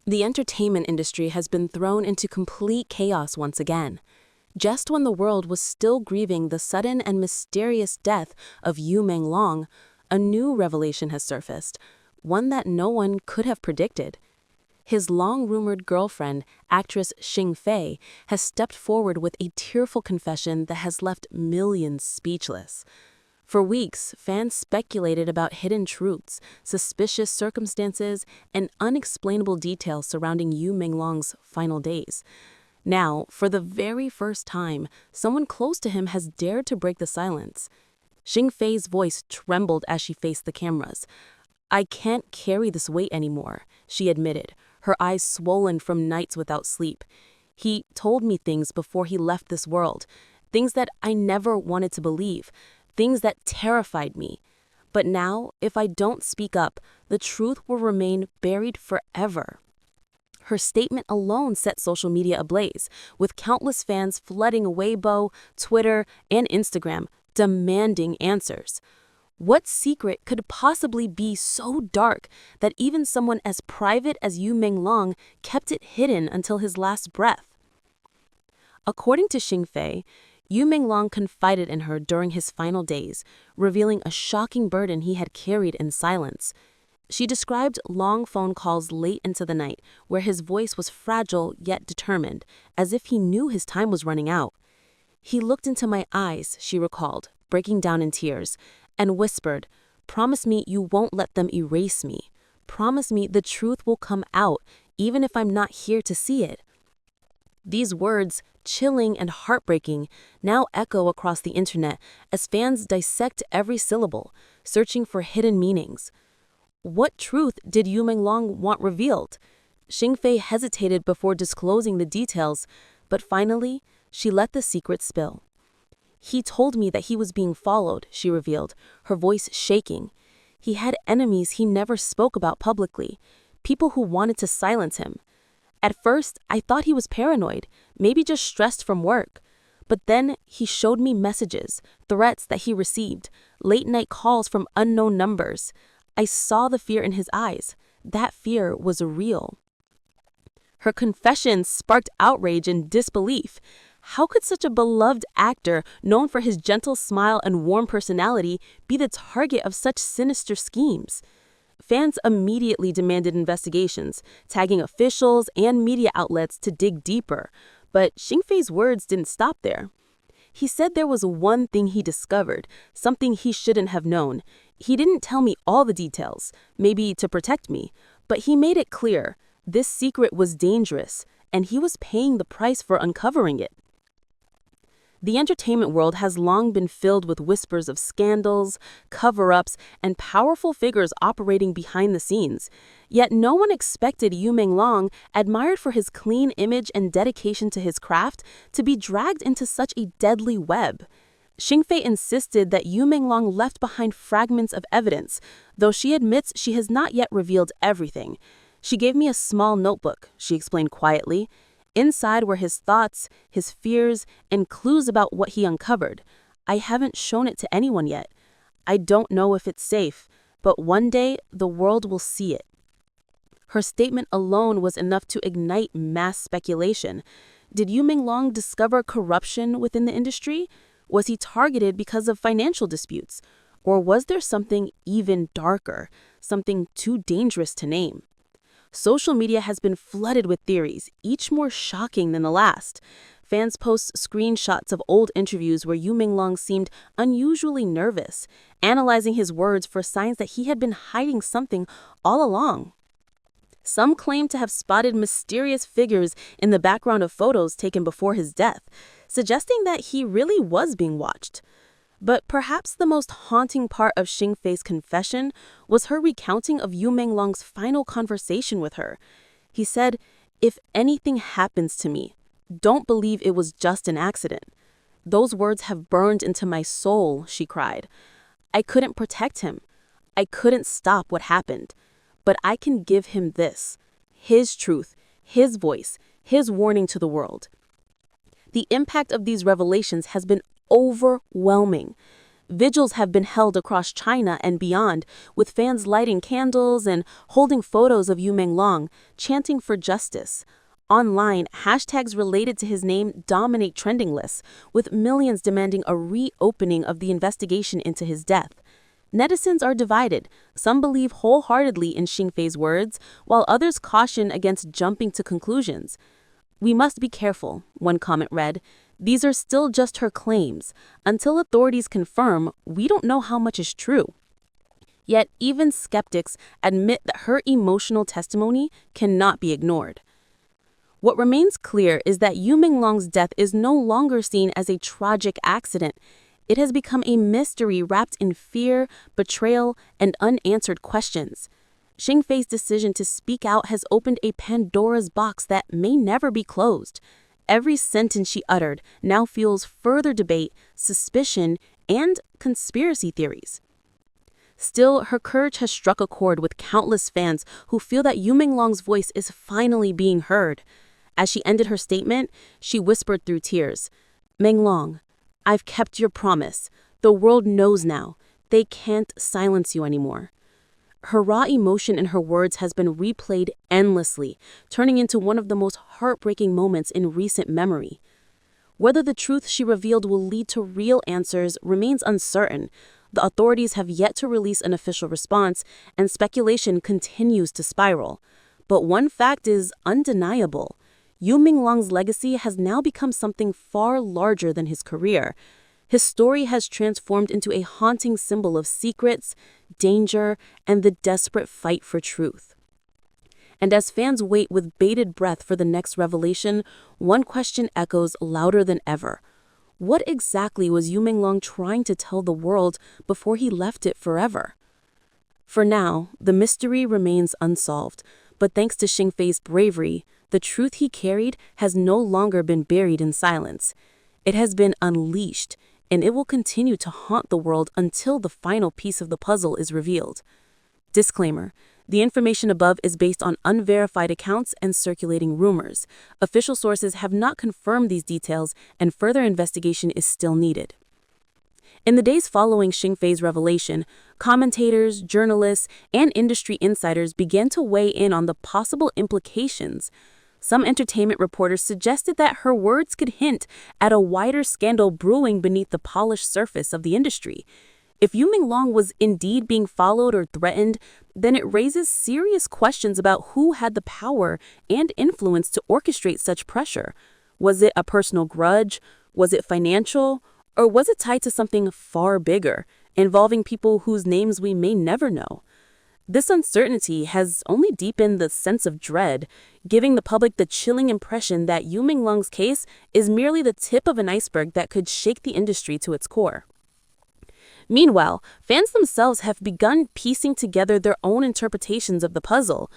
The entertainment industry has been thrown into complete chaos once again. Just when the world was still grieving the sudden and mysterious death of Menglong, a new revelation has surfaced, one that no one could have predicted. His long-rumored girlfriend, actress Xing Fei, has stepped forward with a tearful confession that has left millions speechless. For weeks, fans speculated about hidden truths, suspicious circumstances, and unexplainable details surrounding Menglong's final days. Now, for the very first time, someone close to him has dared to break the silence. Xing Fei's voice trembled as she faced the cameras. "I can't carry this weight anymore," she admitted, her eyes swollen from nights without sleep. "He told me things before he left this world, things that I never wanted to believe, things that terrified me. But now, if I don't speak up, the truth will remain buried forever." Her statement alone set social media ablaze, with countless fans flooding Weibo, Twitter, and Instagram, demanding answers. What secret could possibly be so dark that even someone as private as Menglong kept it hidden until his last breath? According to Xing Fei, Menglong confided in her during his final days, revealing a shocking burden he had carried in silence. She described long phone calls late into the night, where his voice was fragile yet determined, as if he knew his time was running out. "He looked into my eyes," she recalled, breaking down in tears, and whispered, "Promise me you won't let them erase me. Promise me the truth will come out, even if I'm not here to see it." These words, chilling and heartbreaking, now echo across the internet as fans dissect every syllable, searching for hidden meanings. What truth did Menglong want revealed? Xing Fei hesitated before disclosing the details, but finally, she let the secret spill. "He told me that he was being followed," she revealed, her voice shaking. "He had enemies he never spoke about publicly, people who wanted to silence him. At first, I thought he was paranoid, maybe just stressed from work. But then he showed me messages, threats that he received, late-night calls from unknown numbers. I saw the fear in his eyes. That fear was real." Her confession sparked outrage and disbelief. How could such a beloved actor, known for his gentle smile and warm personality, be the target of such sinister schemes? Fans immediately demanded investigations, tagging officials and media outlets to dig deeper. But Xing Fei's words didn't stop there. "He said there was one thing he discovered, something he shouldn't have known. He didn't tell me all the details, maybe to protect me, but he made it clear this secret was dangerous, and he was paying the price for uncovering it." The entertainment world has long been filled with whispers of scandals, cover-ups, and powerful figures operating behind the scenes. Yet no one expected Menglong, admired for his clean image and dedication to his craft, to be dragged into such a deadly web. Xing Fei insisted that Menglong left behind fragments of evidence, though she admits she has not yet revealed everything. "She gave me a small notebook," she explained quietly. "Inside were his thoughts, his fears, and clues about what he uncovered. I haven't shown it to anyone yet. I don't know if it's safe, but one day the world will see it." Her statement alone was enough to ignite mass speculation. Did Menglong discover corruption within the industry? Was he targeted because of financial disputes? Or was there something even darker, something too dangerous to name? Social media has been flooded with theories, each more shocking than the last. Fans post screenshots of old interviews where Menglong seemed unusually nervous, analyzing his words for signs that he had been hiding something all along. Some claim to have spotted mysterious figures in the background of photos taken before his death, suggesting that he really was being watched. But perhaps the most haunting part of Xing Fei's confession was her recounting of Menglong's final conversation with her. He said, "If anything happens to me, don't believe it was just an accident." "Those words have burned into my soul," she cried. "I couldn't protect him. I couldn't stop what happened. But I can give him this, his truth, his voice, his warning to the world." The impact of these revelations has been overwhelming. Vigils have been held across China and beyond, with fans lighting candles and holding photos of Yu Menglong, chanting for justice. Online, hashtags related to his name dominate trending lists, with millions demanding a reopening of the investigation into his death. Netizens are divided. Some believe wholeheartedly in Xing Fei's words, while others caution against jumping to conclusions. "We must be careful," one comment read. "These are still just her claims. Until authorities confirm, we don't know how much is true." Yet even skeptics admit that her emotional testimony cannot be ignored. What remains clear is that Yu Menglong's death is no longer seen as a tragic accident. It has become a mystery wrapped in fear, betrayal, and unanswered questions. Xing Fei's decision to speak out has opened a Pandora's box that may never be closed. Every sentence she uttered now fuels further debate, suspicion, and conspiracy theories. Still, her courage has struck a chord with countless fans who feel that Yu Menglong's voice is finally being heard. As she ended her statement, she whispered through tears, "Menglong, I've kept your promise. The world knows now. They can't silence you anymore." Her raw emotion in her words has been replayed endlessly, turning into one of the most heartbreaking moments in recent memory. Whether the truth she revealed will lead to real answers remains uncertain. The authorities have yet to release an official response, and speculation continues to spiral. But one fact is undeniable. Yu Menglong's legacy has now become something far larger than his career. His story has transformed into a haunting symbol of secrets, danger, and the desperate fight for truth. And as fans wait with bated breath for the next revelation, one question echoes louder than ever. What exactly was Yu Menglong trying to tell the world before he left it forever? For now, the mystery remains unsolved, but thanks to Xing Fei's bravery, the truth he carried has no longer been buried in silence. It has been unleashed, and it will continue to haunt the world until the final piece of the puzzle is revealed. Disclaimer: the information above is based on unverified accounts and circulating rumors. Official sources have not confirmed these details, and further investigation is still needed. In the days following Xing Fei's revelation, commentators, journalists, and industry insiders began to weigh in on the possible implications. Some entertainment reporters suggested that her words could hint at a wider scandal brewing beneath the polished surface of the industry. If Yu Menglong was indeed being followed or threatened, then it raises serious questions about who had the power and influence to orchestrate such pressure. Was it a personal grudge? Was it financial? Or was it tied to something far bigger, involving people whose names we may never know? This uncertainty has only deepened the sense of dread, giving the public the chilling impression that Yu Menglong's case is merely the tip of an iceberg that could shake the industry to its core. Meanwhile, fans themselves have begun piecing together their own interpretations of the puzzle.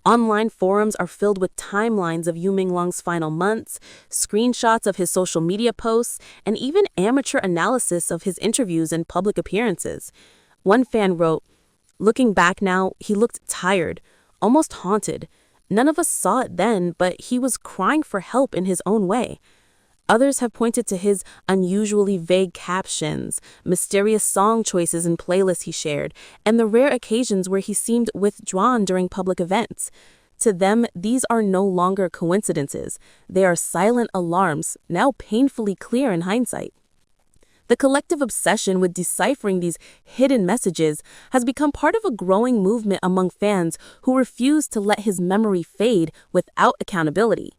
Online forums are filled with timelines of Yu Menglong's final months, screenshots of his social media posts, and even amateur analysis of his interviews and public appearances. One fan wrote, "Looking back now, he looked tired, almost haunted. None of us saw it then, but he was crying for help in his own way." Others have pointed to his unusually vague captions, mysterious song choices in playlists he shared, and the rare occasions where he seemed withdrawn during public events. To them, these are no longer coincidences. They are silent alarms, now painfully clear in hindsight. The collective obsession with deciphering these hidden messages has become part of a growing movement among fans who refuse to let his memory fade without accountability.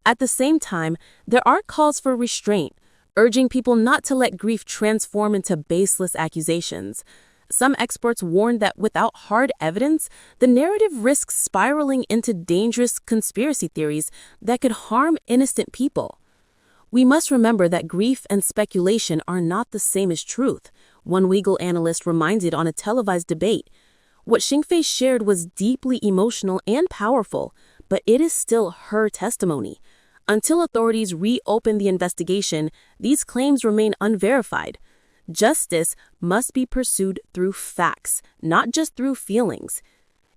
At the same time, there are calls for restraint, urging people not to let grief transform into baseless accusations. Some experts warn that without hard evidence, the narrative risks spiraling into dangerous conspiracy theories that could harm innocent people. We must remember that grief and speculation are not the same as truth, one legal analyst reminded on a televised debate. What Xing Fei shared was deeply emotional and powerful, but it is still her testimony. Until authorities reopen the investigation, these claims remain unverified. Justice must be pursued through facts, not just through feelings.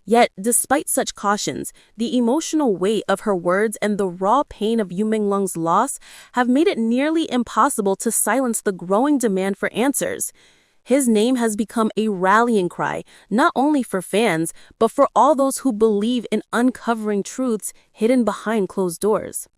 Yet, despite such cautions, the emotional weight of her words and the raw pain of Yu Menglong's loss have made it nearly impossible to silence the growing demand for answers. His name has become a rallying cry, not only for fans, but for all those who believe in uncovering truths hidden behind closed doors.